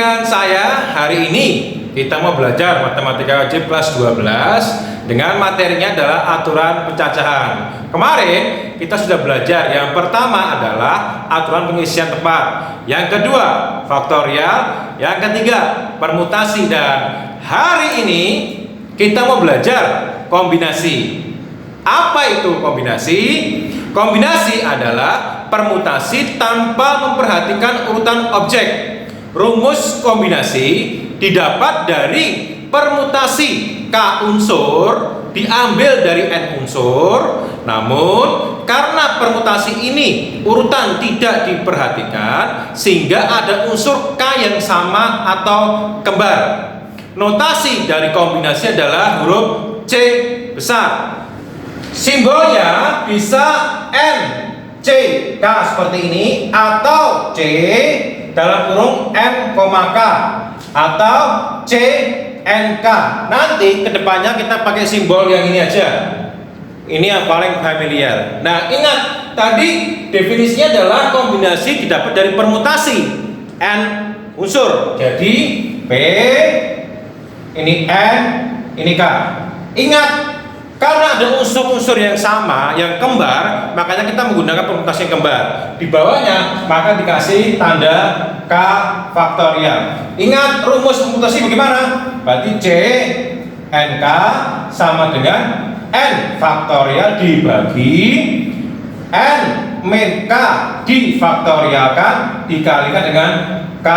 dengan saya hari ini kita mau belajar matematika wajib kelas 12 dengan materinya adalah aturan pencacahan. Kemarin kita sudah belajar yang pertama adalah aturan pengisian tepat, yang kedua faktorial, yang ketiga permutasi, dan hari ini kita mau belajar kombinasi. Apa itu kombinasi? Kombinasi adalah permutasi tanpa memperhatikan urutan objek. Rumus kombinasi didapat dari permutasi K unsur diambil dari N unsur. Namun karena permutasi ini urutan tidak diperhatikan sehingga ada unsur K yang sama atau kembar. Notasi dari kombinasi adalah huruf C besar. Simbolnya bisa N, C, K seperti ini, atau C dalam kurung N, K, atau C, N, K. Nanti kedepannya kita pakai simbol yang ini aja. Ini yang paling familiar. Nah, ingat tadi definisinya adalah kombinasi didapat dari permutasi N unsur. Jadi P, ini N, ini K. Ingat, karena ada unsur-unsur yang sama, yang kembar, makanya kita menggunakan permutasi yang kembar. Di bawahnya maka dikasih tanda K faktorial. Ingat rumus permutasi bagaimana? Berarti C NK sama dengan N faktorial dibagi N min K difaktorialkan dikalikan dengan K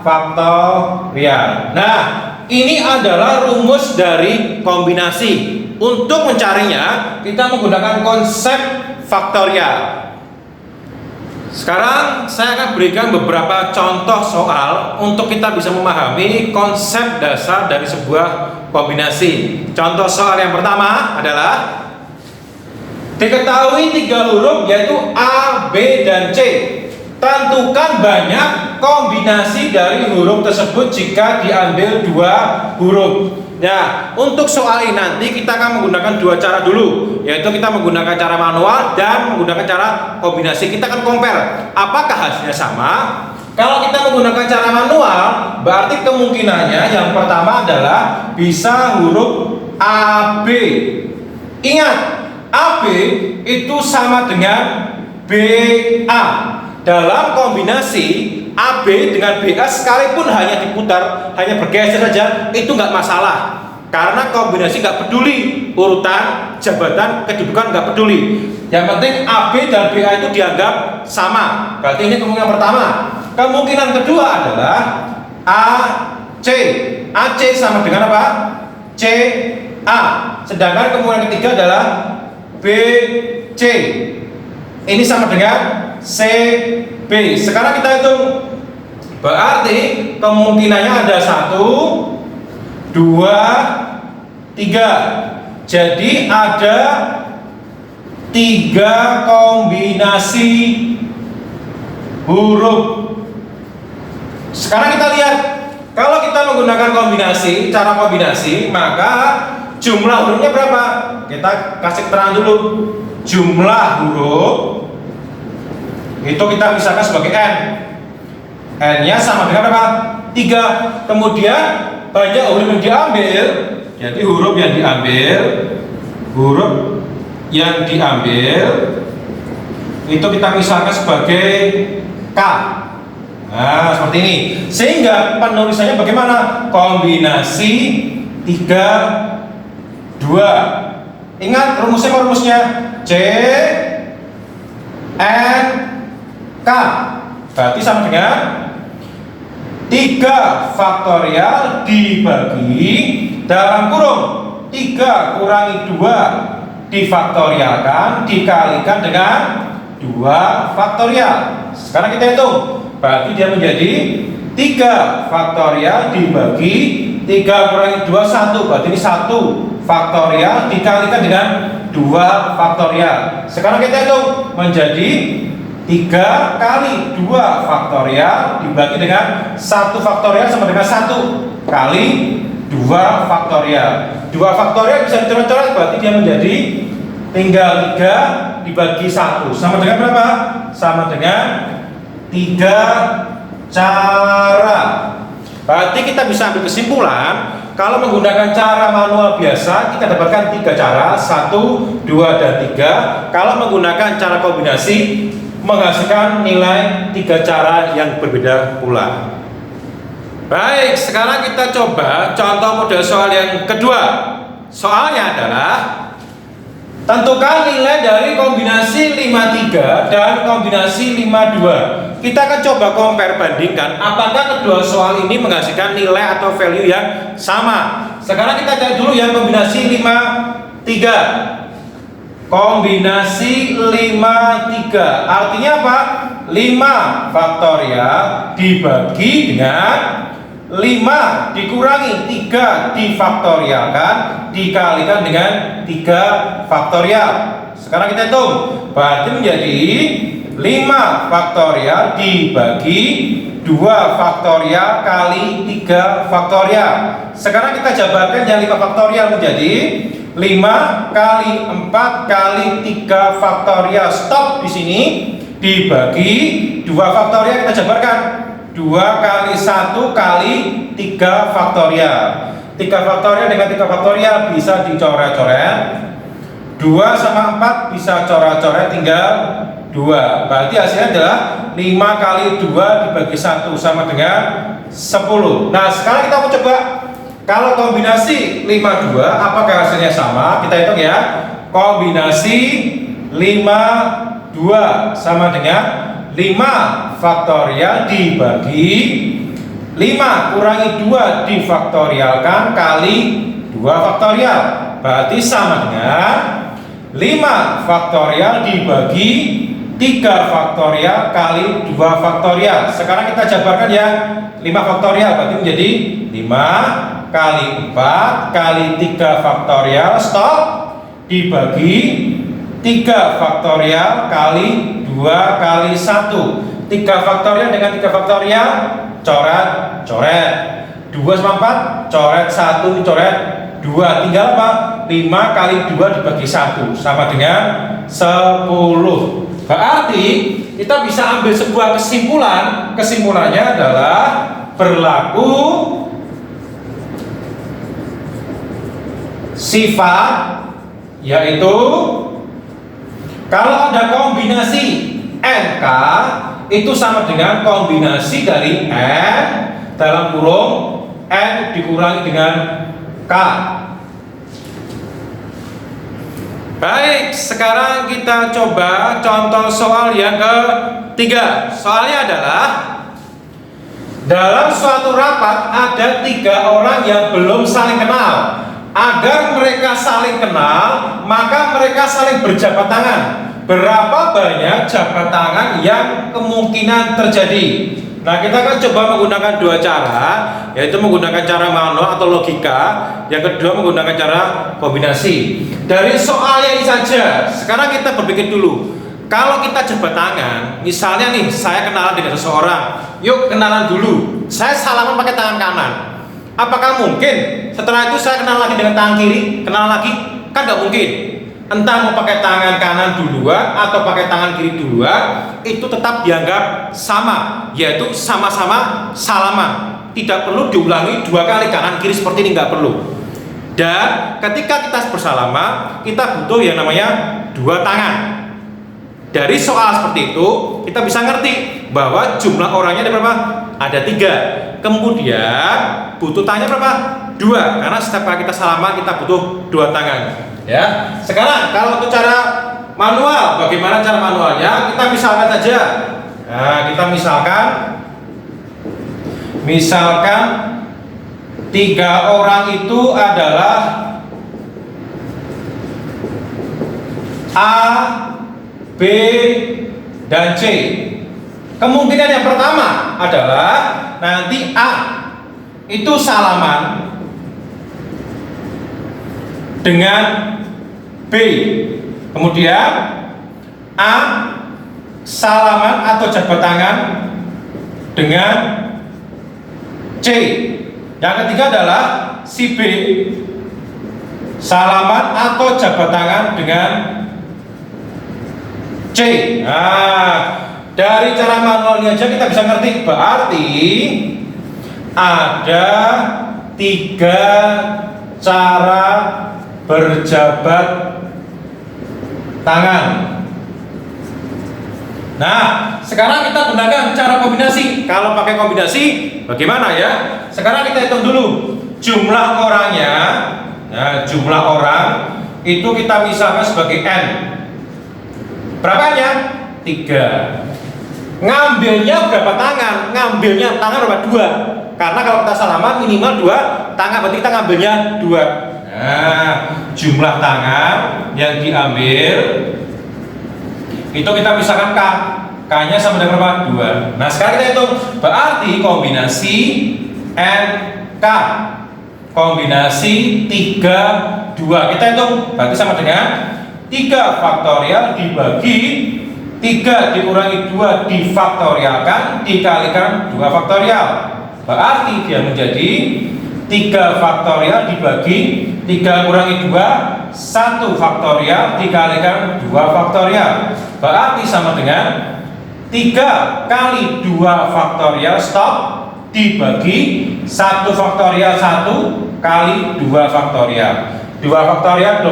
faktorial. Nah, ini adalah rumus dari kombinasi. Untuk mencarinya, kita menggunakan konsep faktorial. Sekarang saya akan berikan beberapa contoh soal untuk kita bisa memahami konsep dasar dari sebuah kombinasi. Contoh soal yang pertama adalah diketahui 3 huruf yaitu A, B, dan C. Tentukan banyak kombinasi dari huruf tersebut jika diambil 2 huruf. Nah, untuk soal ini nanti kita akan menggunakan 2 cara dulu, yaitu kita menggunakan cara manual dan menggunakan cara kombinasi. Kita akan compare apakah hasilnya sama. Kalau kita menggunakan cara manual, berarti kemungkinannya yang pertama adalah bisa huruf AB. Ingat, AB itu sama dengan BA. Dalam kombinasi AB dengan BA sekalipun hanya diputar, hanya bergeser saja, itu nggak masalah. Karena kombinasi nggak peduli urutan, jabatan, kedudukan nggak peduli. Yang penting AB dan BA itu dianggap sama. Berarti ini kemungkinan pertama. Kemungkinan kedua adalah AC. AC sama dengan apa? CA. Sedangkan kemungkinan ketiga adalah BC. Ini sama dengan CB. Sekarang kita hitung. Berarti kemungkinannya ada 1, 2, 3. Jadi ada 3 kombinasi huruf. Sekarang kita lihat, kalau kita menggunakan kombinasi, cara kombinasi, maka jumlah hurufnya berapa? Kita kasih terang dulu. Jumlah huruf itu kita misalkan sebagai N. N-nya sama dengan apa? 3. Kemudian banyak huruf yang diambil. Jadi huruf yang diambil itu kita misalkan sebagai K. Nah, seperti ini. Sehingga penulisannya bagaimana? Kombinasi 3, 2. Ingat rumusnya C N K. Berarti sama dengan 3 faktorial dibagi dalam kurung 3 kurangi 2 difaktorialkan dikalikan dengan 2 faktorial. Sekarang kita hitung. Berarti dia menjadi 3 faktorial dibagi 3 kurangi 2 1. Berarti ini 1 faktorial dikalikan dengan 2 faktorial. Sekarang kita hitung menjadi 3 kali 2 faktorial dibagi dengan 1 faktorial sama dengan 1 kali 2 faktorial. 2 faktorial bisa dicoret-coret, berarti dia menjadi tinggal 3 dibagi 1 sama dengan berapa? Sama dengan 3 cara. Berarti kita bisa ambil kesimpulan kalau menggunakan cara manual biasa kita dapatkan 3 cara, 1, 2, dan 3. Kalau menggunakan cara kombinasi menghasilkan nilai 3 cara yang berbeda pula. Baik, sekarang kita coba contoh model soal yang kedua. Soalnya adalah tentukan nilai dari kombinasi 53 dan kombinasi 52. Kita akan coba compare, bandingkan apakah kedua soal ini menghasilkan nilai atau value yang sama. Sekarang kita cari dulu yang kombinasi 53. Kombinasi 53 artinya apa? 5 faktorial dibagi dengan 5 dikurangi 3 difaktorialkan dikalikan dengan 3 faktorial. Sekarang kita hitung, berarti menjadi 5 faktorial dibagi 2 faktorial kali 3 faktorial. Sekarang kita jabarkan yang 5 faktorial menjadi 5 kali 4 kali 3 faktorial. Stop di sini, dibagi 2 faktorial kita jabarkan. 2 kali 1 kali 3 faktorial. 3 faktorial dengan 3 faktorial bisa dicoret-coret. 2 sama 4 bisa coret-coret, tinggal 2. Berarti hasilnya adalah 5 kali 2 dibagi 1 sama dengan 10. Nah, sekarang kita mau coba kalau kombinasi 52 apakah hasilnya sama? Kita hitung ya. Kombinasi 52 sama dengan 5 faktorial dibagi 5 kurangi 2 difaktorialkan kali 2 faktorial. Berarti sama dengan 5 faktorial dibagi 3 faktorial kali 2 faktorial. Sekarang kita jabarkan ya. 5 faktorial berarti menjadi 5 kali 4 kali 3 faktorial. Stop. Dibagi 3 faktorial kali 2 kali 1. 3 faktorial dengan 3 faktorial coret-coret. 2 sama 4 coret 1 coret 2, tinggal apa? 5 kali 2 dibagi 1 sama dengan 10. Berarti kita bisa ambil sebuah kesimpulan. Kesimpulannya adalah berlaku sifat, yaitu kalau ada kombinasi NK itu sama dengan kombinasi dari N dalam kurung N dikurangi dengan K. Baik, sekarang kita coba contoh soal yang ketiga. Soalnya adalah dalam suatu rapat ada 3 orang yang belum saling kenal. Agar mereka saling kenal, maka mereka saling berjabat tangan. Berapa banyak jabat tangan yang kemungkinan terjadi? Nah, kita akan coba menggunakan 2 cara, yaitu menggunakan cara manual atau logika, yang kedua menggunakan cara kombinasi. Dari soalnya ini saja, sekarang kita berpikir dulu. Kalau kita jabat tangan, misalnya nih, saya kenalan dengan seseorang, yuk kenalan dulu. Saya salaman pakai tangan kanan. Apakah mungkin setelah itu saya kenal lagi dengan tangan kiri, kenal lagi? Kan nggak mungkin. Entah mau pakai tangan kanan duluan atau pakai tangan kiri duluan, itu tetap dianggap sama, yaitu sama-sama salaman. Tidak perlu diulangi 2 kali kanan kiri seperti ini, nggak perlu. Dan ketika kita bersalaman, kita butuh yang namanya 2 tangan. Dari soal seperti itu, kita bisa ngerti bahwa jumlah orangnya ada berapa? Ada 3. Kemudian butuh tangannya berapa? 2. Karena setiap kali kita salaman kita butuh 2 tangan. Ya, sekarang kalau untuk cara manual, bagaimana cara manualnya? Kita misalkan saja. Nah, kita misalkan 3 orang itu adalah A, B, dan C. Kemungkinan yang pertama adalah nanti A itu salaman dengan B, kemudian A salaman atau jabat tangan dengan C. Yang ketiga adalah si B salaman atau jabat tangan dengan C. Nah, dari cara manualnya aja kita bisa ngerti, berarti ada 3 cara berjabat tangan. Nah, sekarang kita gunakan cara kombinasi. Kalau pakai kombinasi, bagaimana ya? Sekarang kita hitung dulu jumlah orangnya. Nah, jumlah orang itu kita misalkan sebagai N. Berapanya? 3. Ngambilnya berapa tangan? Ngambilnya tangan berapa? 2. Karena kalau kita salaman minimal 2 tangan, berarti kita ngambilnya 2. Nah, jumlah tangan yang diambil itu kita misalkan K. K-nya sama dengan berapa? 2. Nah, sekarang kita hitung. Berarti kombinasi N K. Kombinasi 3 2. Kita hitung. Berarti sama dengan 3 faktorial dibagi 3 dikurangi 2 difaktorialkan dikalikan 2 faktorial. Berarti dia menjadi 3 faktorial dibagi 3 kurangi 2 1 faktorial dikalikan 2 faktorial. Berarti sama dengan 3 kali 2 faktorial stop dibagi 1 faktorial 1 kali 2 faktorial. 2 faktorial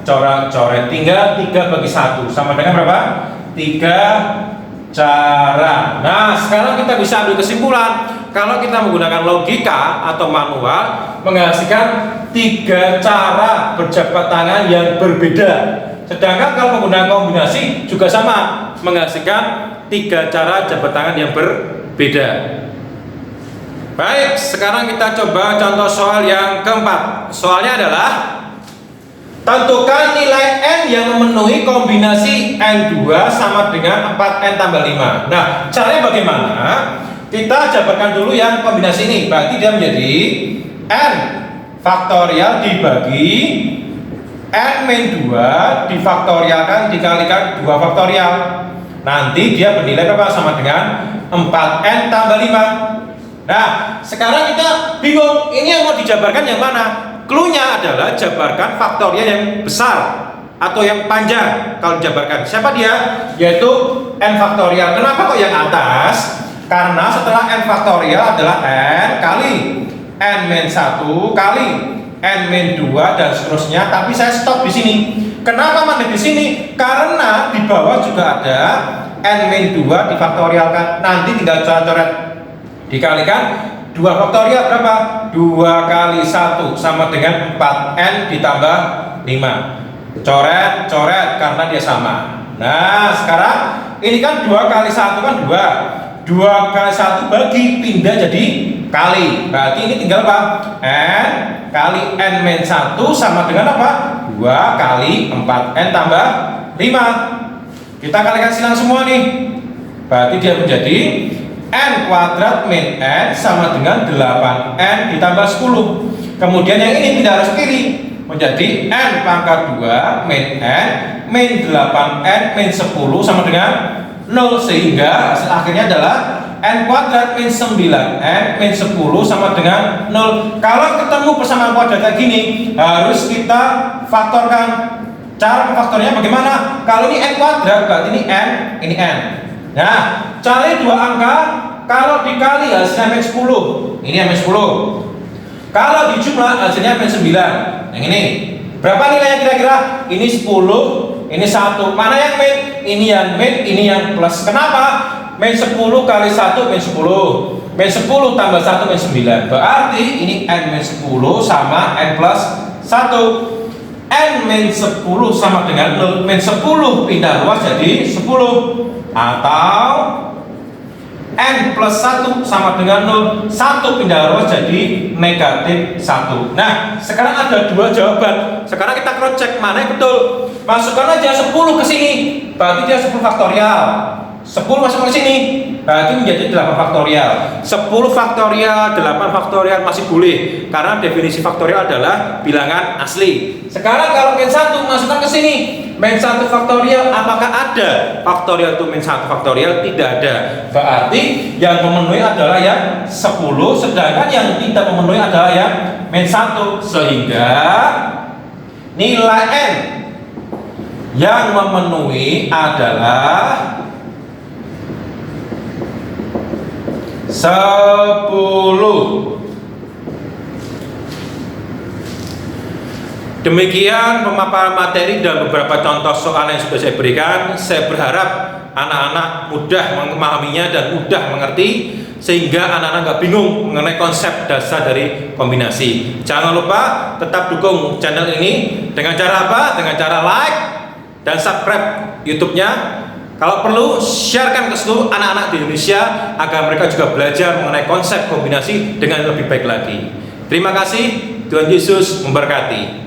coret-coret, tinggal 3 bagi 1 sama dengan berapa? 3 cara. Nah, sekarang kita bisa ambil kesimpulan kalau kita menggunakan logika atau manual menghasilkan 3 cara berjabat tangan yang berbeda. Sedangkan kalau menggunakan kombinasi juga sama, menghasilkan 3 cara jabat tangan yang berbeda. Baik, sekarang kita coba contoh soal yang keempat. Soalnya adalah tentukan nilai N yang memenuhi kombinasi N2 sama dengan 4N tambah 5. Nah, caranya bagaimana? Kita jabarkan dulu yang kombinasi ini. Berarti dia menjadi N faktorial dibagi N min 2 difaktorialkan dikalikan 2 faktorial. Nanti dia bernilai berapa? Sama dengan 4N tambah 5. Nah, sekarang kita bingung, ini yang mau dijabarkan yang mana? Cluenya adalah jabarkan faktorial yang besar atau yang panjang. Kalau dijabarkan, siapa dia? Yaitu N faktorial. Kenapa kok yang atas? Karena setelah N faktorial adalah N kali N min 1 kali N min 2 dan seterusnya. Tapi saya stop di sini. Kenapa mana di sini? Karena di bawah juga ada N min 2 difaktorialkan. Nanti tinggal coret-coret dikalikan 2 faktorial berapa? 2 kali 1 sama dengan 4N ditambah 5. Coret karena dia sama. Nah, sekarang ini kan 2 kali 1 kan 2. 2 kali 1 bagi pindah jadi kali. Berarti ini tinggal apa? N kali N min 1 sama dengan apa? 2 kali 4N tambah 5. Kita kalikan silang semua nih. Berarti dia menjadi N kuadrat min N sama dengan 8N ditambah 10. Kemudian yang ini pindah arah kiri menjadi N pangkat 2 min N min 8N min 10 sama dengan 0. Sehingga hasil akhirnya adalah N kuadrat min 9N min 10 sama dengan 0. Kalau ketemu persamaan kuadrat kayak gini harus kita faktorkan. Cara faktornya bagaimana? Kalau ini N kuadrat berarti ini N, ini N. Nah, cari 2 angka, kalau dikali hasilnya min 10. Ini min 10. Kalau dijumlah hasilnya min 9. Yang ini. Berapa nilainya kira-kira? Ini 10, ini 1. Mana yang min? Ini yang min, ini yang plus. Kenapa? Min 10 kali 1 min 10. Min 10 tambah 1 min 9. Berarti ini N min 10 sama N plus 1. N min 10 sama dengan 0. Min 10 pindah luas jadi 10. Atau N plus 1 sama dengan 0. 1 pindah luas jadi negatif 1. Nah, sekarang ada 2 jawaban. Sekarang kita cross check mana yang betul. Masukkan aja 10 ke sini. Berarti dia 10 faktorial. 10 masuk ke sini. Berarti menjadi 8 faktorial. 10 faktorial, 8 faktorial masih boleh. Karena definisi faktorial adalah bilangan asli. Sekarang kalau min 1 masukkan ke sini. Min 1 faktorial, apakah ada faktorial itu min 1 faktorial? Tidak ada. Berarti yang memenuhi adalah yang 10, sedangkan yang tidak memenuhi adalah yang min 1. Sehingga nilai N yang memenuhi adalah Demikian pemaparan materi dan beberapa contoh soal yang sudah saya berikan. Saya berharap anak-anak mudah memahaminya dan mudah mengerti, sehingga anak-anak nggak bingung mengenai konsep dasar dari kombinasi. Jangan lupa tetap dukung channel ini dengan cara apa? Dengan cara like dan subscribe YouTube-nya. Kalau perlu, sharekan ke seluruh anak-anak di Indonesia agar mereka juga belajar mengenai konsep kombinasi dengan lebih baik lagi. Terima kasih, Tuhan Yesus memberkati.